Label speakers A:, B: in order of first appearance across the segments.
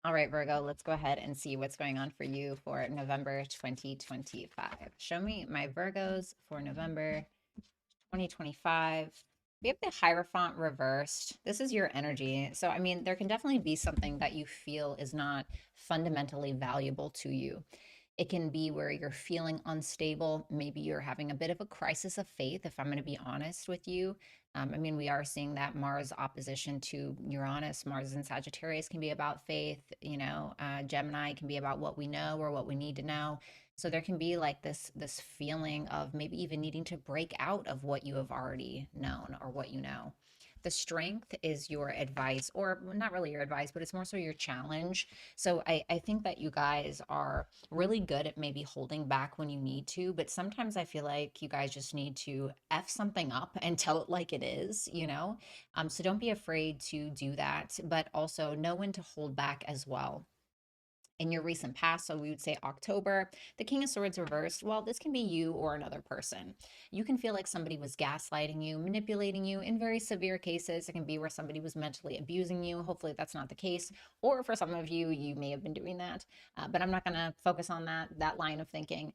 A: All right, Virgo, let's go ahead and see what's going on for you for November 2025. Show me my Virgos for November 2025. We have the Hierophant reversed. This is your energy. So, I mean, there can definitely be something that you feel is not fundamentally valuable to you. It can be where you're feeling unstable. Maybe you're having a bit of a crisis of faith, if I'm going to be honest with you. I mean, we are seeing that Mars opposition to Uranus. Mars and Sagittarius can be about faith. Gemini can be about what we know or what we need to know. So there can be like this feeling of maybe even needing to break out of what you have already known or what you know. The strength is your advice, or not really your advice, but it's more so your challenge. So I think that you guys are really good at maybe holding back when you need to, but sometimes I feel like you guys just need to F something up and tell it like it is, you know? So don't be afraid to do that, but also know when to hold back as well in your recent past. So we would say October, the King of Swords reversed. Well, this can be you or another person. You can feel like somebody was gaslighting you, manipulating you. In very severe cases, it can be where somebody was mentally abusing you. Hopefully, that's not the case. Or for some of you, you may have been doing that. But I'm not going to focus on that line of thinking.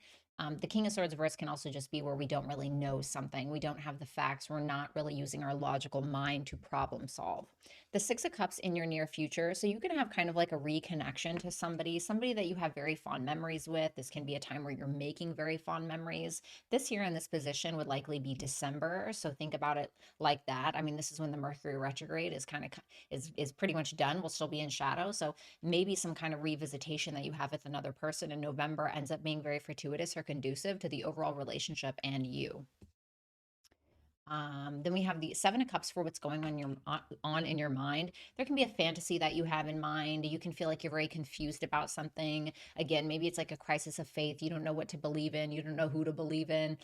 A: The King of Swords reverse can also just be where we don't really know something. We don't have the facts. We're not really using our logical mind to problem solve. The Six of Cups in your near future. So you can have kind of like a reconnection to somebody that you have very fond memories with. This can be a time where you're making very fond memories. This year in this position would likely be December. So think about it like that. I mean, this is when the Mercury retrograde is kind of is pretty much done. We'll still be in shadow. So maybe some kind of revisitation that you have with another person in November ends up being very fortuitous or conducive to the overall relationship and you. Then we have the Seven of Cups for what's going on in your mind. There can be a fantasy that you have in mind. You can feel like you're very confused about something. Again, maybe it's like a crisis of faith. You don't know what to believe in. You don't know who to believe in.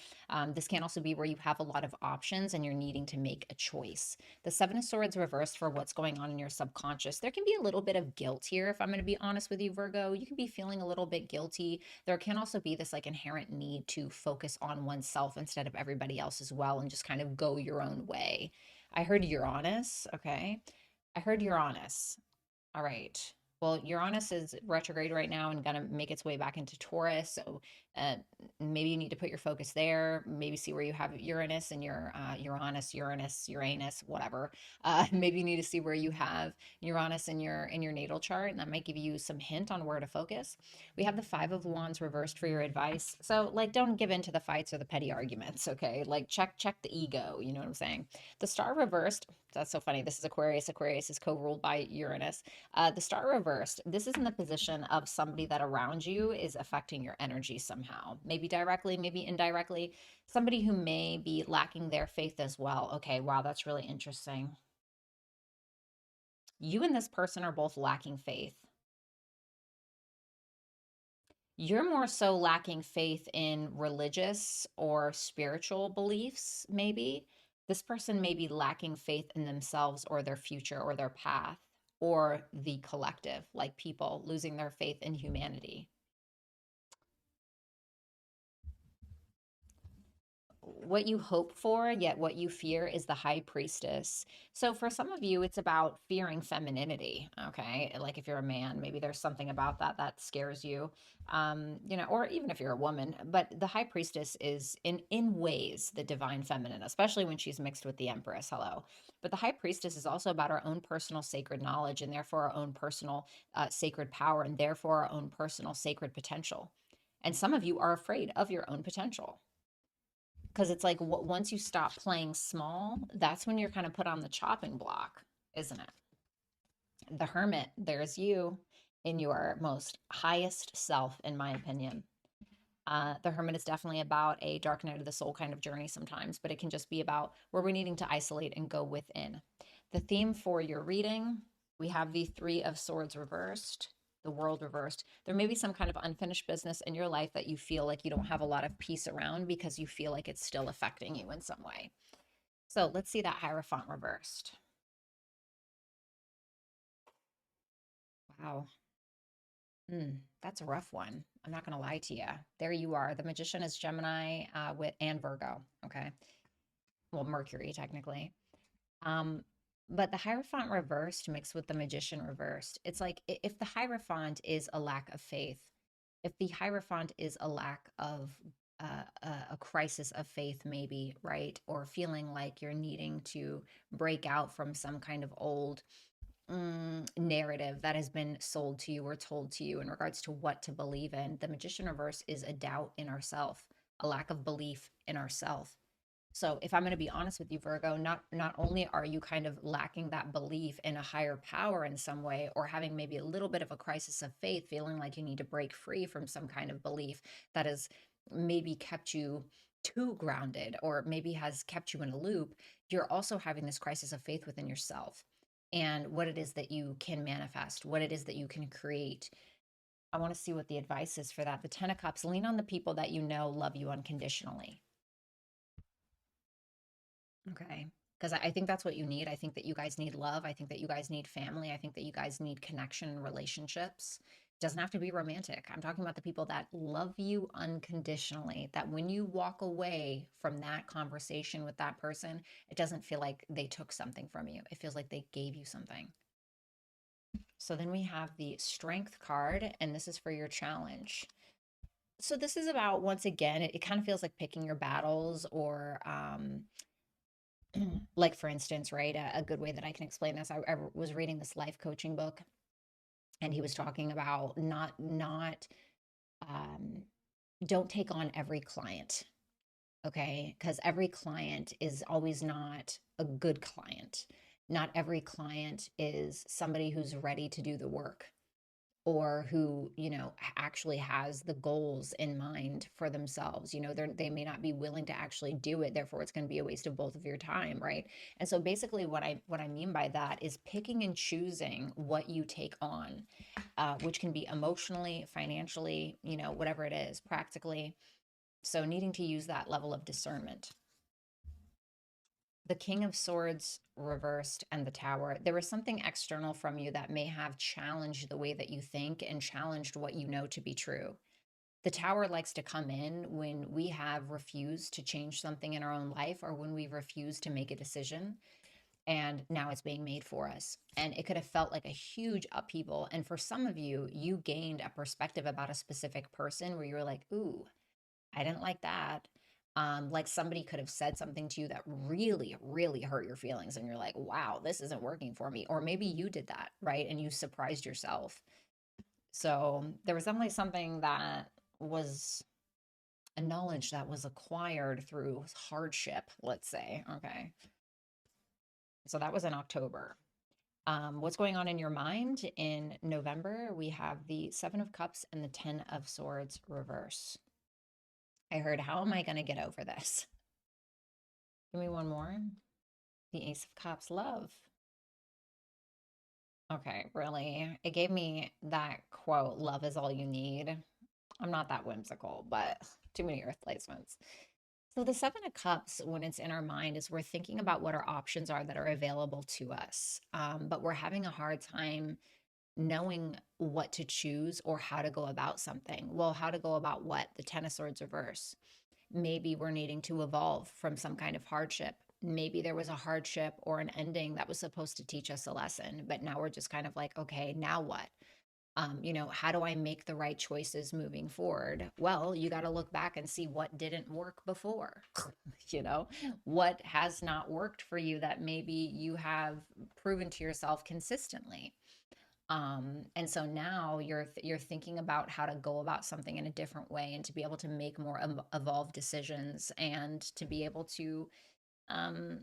A: This can also be where you have a lot of options and you're needing to make a choice. The Seven of Swords reversed for what's going on in your subconscious. There can be a little bit of guilt here, if I'm going to be honest with you, Virgo. You can be feeling a little bit guilty. There can also be this like inherent need to focus on oneself instead of everybody else as well and just kind of go your own way. I heard Uranus. Okay. I heard Uranus. All right. Well, Uranus is retrograde right now and going to make its way back into Taurus. So uh, maybe you need to put your focus there. Maybe see where you have Uranus and your Uranus, whatever. Maybe you need to see where you have Uranus in your natal chart, and that might give you some hint on where to focus. We have the Five of Wands reversed for your advice. So like, don't give in to the fights or the petty arguments. Okay, like check the ego. You know what I'm saying? The Star reversed. That's so funny. This is Aquarius. Aquarius is co-ruled by Uranus. The Star reversed, this is in the position of somebody that around you is affecting your energy somehow, maybe directly, maybe indirectly, somebody who may be lacking their faith as well. Okay, wow, that's really interesting. You and this person are both lacking faith. You're more so lacking faith in religious or spiritual beliefs, maybe. This person may be lacking faith in themselves or their future or their path or the collective, like people losing their faith in humanity. What you hope for, yet what you fear is the high priestess. So for some of you, it's about fearing femininity. Okay. Like if you're a man, maybe there's something about that that scares you. Or even if you're a woman, but the high priestess is in ways the divine feminine, especially when she's mixed with the empress. Hello. But the high priestess is also about our own personal sacred knowledge and therefore our own personal sacred power and therefore our own personal sacred potential. And some of you are afraid of your own potential because it's like once you stop playing small, that's when you're kind of put on the chopping block, isn't it? The Hermit, there's you in your most highest self, in my opinion. The Hermit is definitely about a dark night of the soul kind of journey sometimes, but it can just be about where we're needing to isolate and go within. The theme for your reading, we have the Three of Swords reversed, the World reversed. There may be some kind of unfinished business in your life that you feel like you don't have a lot of peace around because you feel like it's still affecting you in some way. So let's see that Hierophant reversed. Wow. That's a rough one. I'm not going to lie to you. There you are. The Magician is Gemini with and Virgo. Okay. Well, Mercury technically. Um, But the Hierophant reversed mixed with the Magician reversed, it's like if the Hierophant is a lack of faith, if the Hierophant is a lack of a crisis of faith, maybe, right? Or feeling like you're needing to break out from some kind of old narrative that has been sold to you or told to you in regards to what to believe in. The Magician reverse is a doubt in ourself, a lack of belief in ourself. So if I'm going to be honest with you, Virgo, not only are you kind of lacking that belief in a higher power in some way, or having maybe a little bit of a crisis of faith, feeling like you need to break free from some kind of belief that has maybe kept you too grounded or maybe has kept you in a loop, you're also having this crisis of faith within yourself and what it is that you can manifest, what it is that you can create. I want to see what the advice is for that. The 10 of Cups, lean on the people that you know love you unconditionally. Okay. Because I think that's what you need. I think that you guys need love. I think that you guys need family. I think that you guys need connection and relationships. It doesn't have to be romantic. I'm talking about the people that love you unconditionally, that when you walk away from that conversation with that person, it doesn't feel like they took something from you. It feels like they gave you something. So then we have the Strength card, and this is for your challenge. So this is about, once again, it kind of feels like picking your battles or like for instance, right, a good way that I can explain this, I was reading this life coaching book, and he was talking about not um, don't take on every client, okay? Because every client is always not a good client. Not every client is somebody who's ready to do the work or who, actually has the goals in mind for themselves. They may not be willing to actually do it, therefore it's going to be a waste of both of your time, right? And so basically what I mean by that is picking and choosing what you take on, which can be emotionally, financially, whatever it is, practically. So needing to use that level of discernment. The King of Swords reversed and the Tower, there was something external from you that may have challenged the way that you think and challenged what you know to be true. The Tower likes to come in when we have refused to change something in our own life or when we refuse to make a decision. And now it's being made for us. And it could have felt like a huge upheaval. And for some of you, you gained a perspective about a specific person where you were like, ooh, I didn't like that. Like somebody could have said something to you that really, really hurt your feelings, and you're like, wow, this isn't working for me. Or maybe you did that, right? And you surprised yourself. So there was definitely something that was a knowledge that was acquired through hardship, let's say. Okay. So that was in October. What's going on in your mind in November? We have the Seven of Cups and the Ten of Swords reverse. I heard, how am I going to get over this? Give me one more. The Ace of Cups, love. Okay, really? It gave me that quote, love is all you need. I'm not that whimsical, but too many earth placements. So the Seven of Cups, when it's in our mind, is we're thinking about what our options are that are available to us. But we're having a hard time knowing what to choose or how to go about something. Well, how to go about what? The Ten of Swords reverse. Maybe we're needing to evolve from some kind of hardship. Maybe there was a hardship or an ending that was supposed to teach us a lesson, but now we're just kind of like, okay, now what? How do I make the right choices moving forward? Well, you got to look back and see what didn't work before. you know, what has not worked for you that maybe you have proven to yourself consistently. And so now you're thinking about how to go about something in a different way and to be able to make more evolved decisions and to be able to um,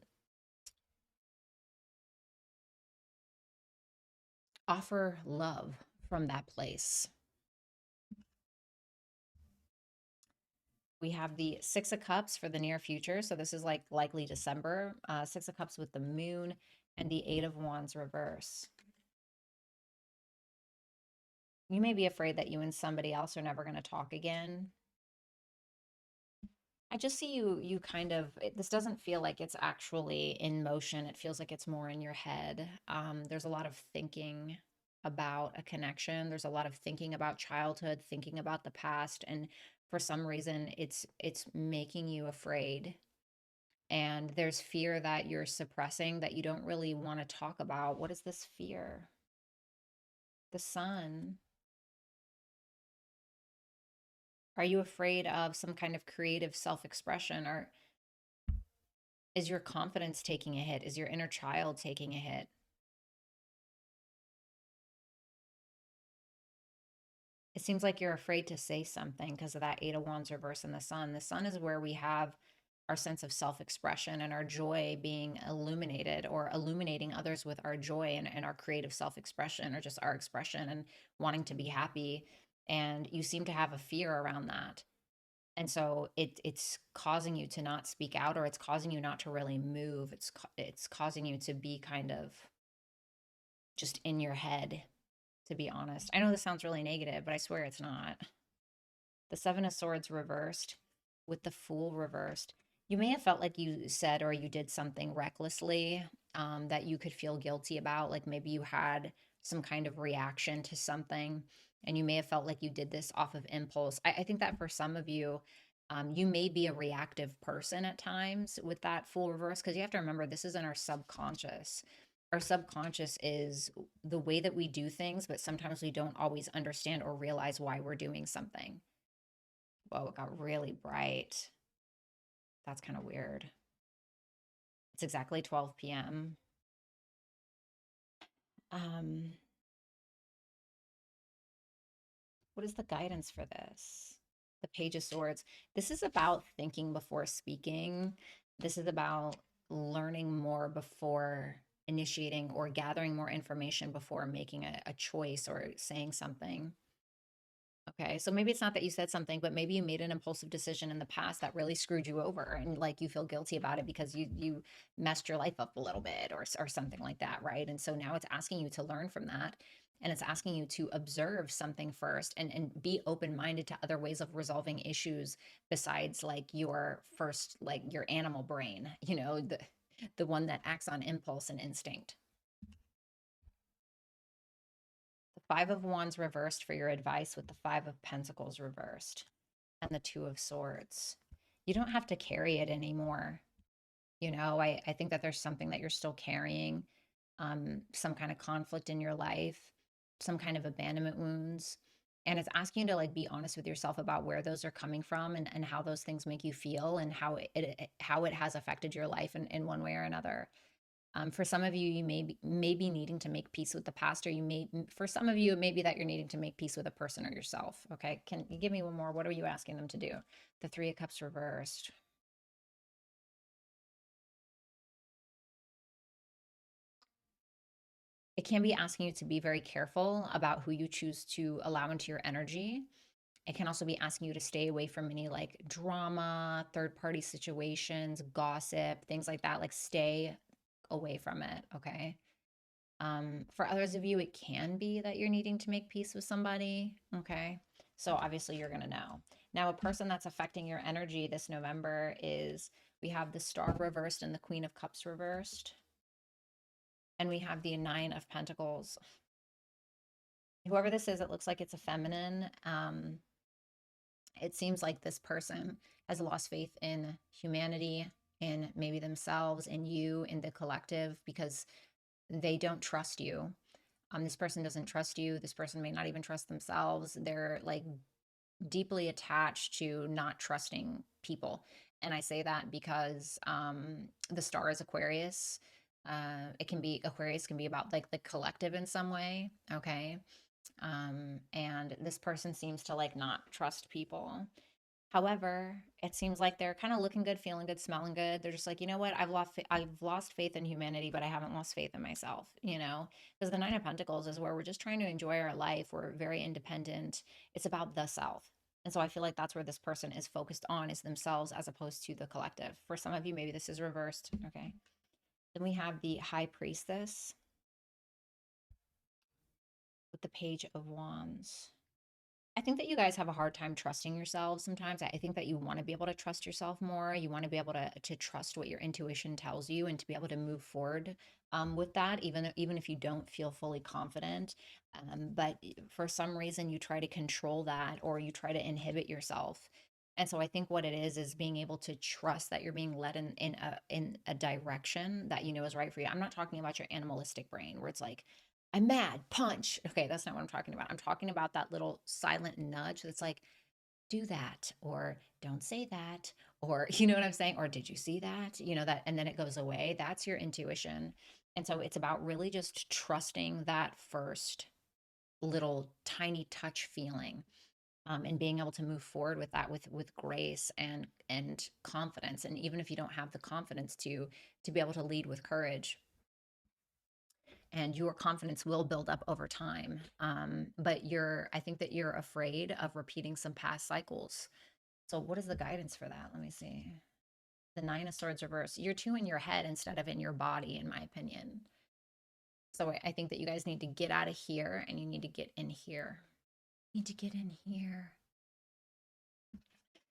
A: offer love from that place. We have the Six of Cups for the near future. So this is like likely December. Six of Cups with the moon and the Eight of Wands reverse. You may be afraid that you and somebody else are never going to talk again. I just see you kind of, this doesn't feel like it's actually in motion. It feels like it's more in your head. There's a lot of thinking about a connection. There's a lot of thinking about childhood, thinking about the past, and for some reason it's making you afraid. And there's fear that you're suppressing that you don't really want to talk about. What is this fear? The sun. Are you afraid of some kind of creative self-expression, or is your confidence taking a hit? Is your inner child taking a hit? It seems like you're afraid to say something because of that Eight of Wands reverse in the sun. The sun is where we have our sense of self-expression and our joy being illuminated, or illuminating others with our joy and our creative self-expression, or just our expression and wanting to be happy. And you seem to have a fear around that. And so it's causing you to not speak out, or it's causing you not to really move. It's causing you to be kind of just in your head, to be honest. I know this sounds really negative, but I swear it's not. The Seven of Swords reversed with the Fool reversed. You may have felt like you said or you did something recklessly, that you could feel guilty about. Like maybe you had some kind of reaction to something, and you may have felt like you did this off of impulse. I think that for some of you, you may be a reactive person at times with that Fool reverse, because you have to remember this is in our subconscious. Our subconscious is the way that we do things, but sometimes we don't always understand or realize why we're doing something. Whoa, it got really bright. That's kind of weird. It's exactly 12 p.m. Um, what is the guidance for this? The Page of Swords. This is about thinking before speaking. This is about learning more before initiating, or gathering more information before making a choice or saying something. Okay, so maybe it's not that you said something, but maybe you made an impulsive decision in the past that really screwed you over, and like you feel guilty about it because you messed your life up a little bit, or something like that, right? And so now it's asking you to learn from that, and it's asking you to observe something first, and be open-minded to other ways of resolving issues besides like your first, like your animal brain, the one that acts on impulse and instinct. The Five of Wands reversed for your advice, with the Five of Pentacles reversed and the Two of Swords. You don't have to carry it anymore. I think that there's something that you're still carrying, some kind of conflict in your life, some kind of abandonment wounds. And it's asking you to like be honest with yourself about where those are coming from, and how those things make you feel, and how it has affected your life in one way or another. For some of you, you may be needing to make peace with the past, or for some of you, it may be that you're needing to make peace with a person or yourself. Okay. Can you give me one more? What are you asking them to do? The Three of Cups reversed. It can be asking you to be very careful about who you choose to allow into your energy. It can also be asking you to stay away from any like drama, third party situations, gossip, things like that. Like stay away from it. Okay. For others of you, it can be that you're needing to make peace with somebody. Okay. So obviously you're going to know. Now, a person that's affecting your energy this November is, we have the Star reversed and the Queen of Cups reversed. And we have the Nine of Pentacles. Whoever this is, it looks like it's a feminine. It seems like this person has lost faith in humanity, in maybe themselves, in you, in the collective, because they don't trust you. This person doesn't trust you. This person may not even trust themselves. They're like deeply attached to not trusting people. And I say that because the Star is Aquarius. Aquarius can be about like the collective in some way. Okay. And this person seems to like not trust people. However, it seems like they're kind of looking good, feeling good, smelling good. They're just like, you know what? I've lost faith in humanity, but I haven't lost faith in myself, Because the Nine of Pentacles is where we're just trying to enjoy our life. We're very independent. It's about the self. And so I feel like that's where this person is focused on, is themselves as opposed to the collective. For some of you, maybe this is reversed. Okay. Then we have the High Priestess with the Page of Wands. I think that you guys have a hard time trusting yourselves sometimes. I think that you want to be able to trust yourself more. You want to be able to trust what your intuition tells you, and to be able to move forward with that, even if you don't feel fully confident. But for some reason, you try to control that, or you try to inhibit yourself And so I think what it is being able to trust that you're being led in a direction that you know is right for you. I'm not talking about your animalistic brain where it's like, I'm mad, punch. Okay, that's not what I'm talking about. I'm talking about that little silent nudge that's like, do that, or don't say that, or you know what I'm saying? Or did you see that? You know, that, and then it goes away. That's your intuition. And so it's about really just trusting that first little tiny touch feeling, and being able to move forward with that with grace and confidence. And even if you don't have the confidence to be able to lead with courage, and your confidence will build up over time. But I think that you're afraid of repeating some past cycles. So what is the guidance for that? Let me see. The Nine of Swords reverse. You're too in your head instead of in your body, in my opinion. So I think that you guys need to get out of here and you need to get in here. You need to get in here.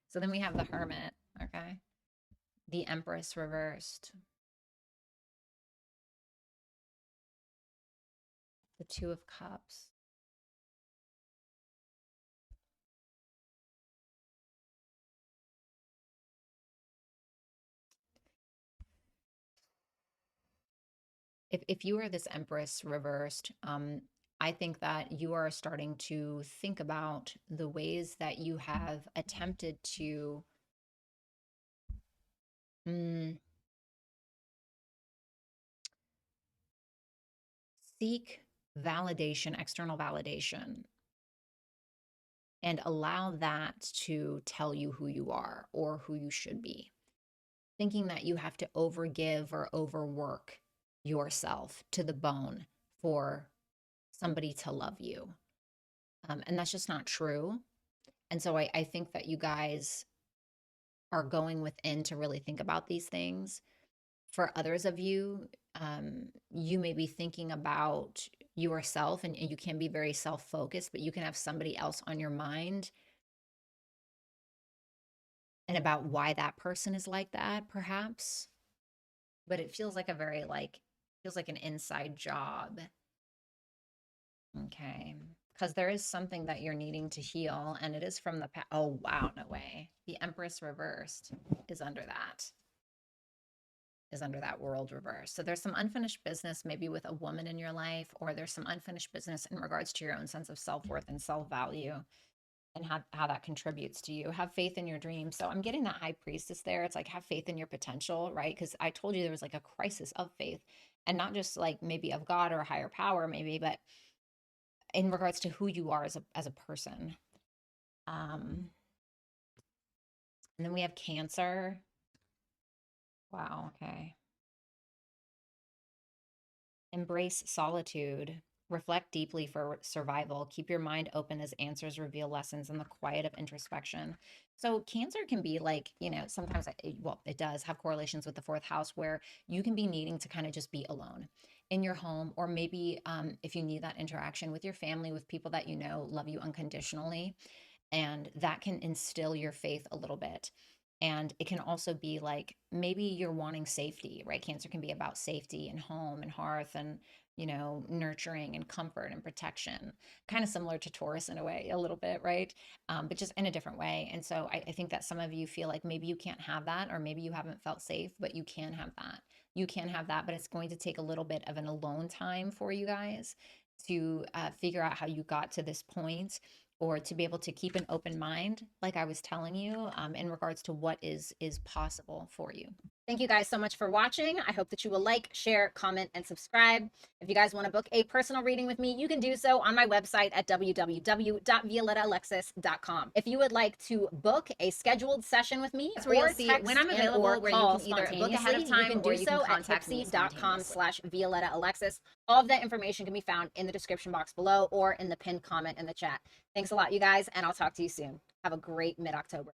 A: So then we have the Hermit, okay? The Empress reversed. The Two of Cups. If you are this Empress reversed, I think that you are starting to think about the ways that you have attempted to seek validation, external validation, and allow that to tell you who you are or who you should be. Thinking that you have to overgive or overwork yourself to the bone for somebody to love you. And that's just not true. And so I think that you guys are going within to really think about these things. For others of you, you may be thinking about yourself, and you can be very self-focused, but you can have somebody else on your mind and about why that person is like that, perhaps. But it feels like a very feels like an inside job. Okay. Because there is something that you're needing to heal, and it is from the past. Oh, wow, no way. The Empress reversed is under that. Is under that World reverse. So there's some unfinished business maybe with a woman in your life, or there's some unfinished business in regards to your own sense of self-worth and self-value, and how that contributes to you. Have faith in your dreams. So I'm getting that High Priestess there. It's like, have faith in your potential, right? Because I told you there was like a crisis of faith, and not just like maybe of God or a higher power, maybe, but in regards to who you are as a person. And then we have Cancer. Wow, okay. Embrace solitude. Reflect deeply for survival. Keep your mind open as answers reveal lessons in the quiet of introspection. So Cancer can be like, sometimes, it does have correlations with the fourth house where you can be needing to kind of just be alone in your home, or maybe if you need that interaction with your family, with people that you know love you unconditionally, and that can instill your faith a little bit. And it can also be like maybe you're wanting safety, right? Cancer can be about safety and home and hearth and, nurturing and comfort and protection, kind of similar to Taurus in a way, a little bit, right? But just in a different way. And so I think that some of you feel like maybe you can't have that, or maybe you haven't felt safe, but you can have that. You can have that, but it's going to take a little bit of an alone time for you guys to figure out how you got to this point, or to be able to keep an open mind, like I was telling you, in regards to what is possible for you. Thank you guys so much for watching. I hope that you will like, share, comment, and subscribe. If you guys want to book a personal reading with me, you can do so on my website at www.violettaalexis.com. If you would like to book a scheduled session with me, or text when I'm available, or where you can either book ahead of time, you can do so at tipsy.com/ViolettaAlexis. All of that information can be found in the description box below or in the pinned comment in the chat. Thanks a lot, you guys, and I'll talk to you soon. Have a great mid-October.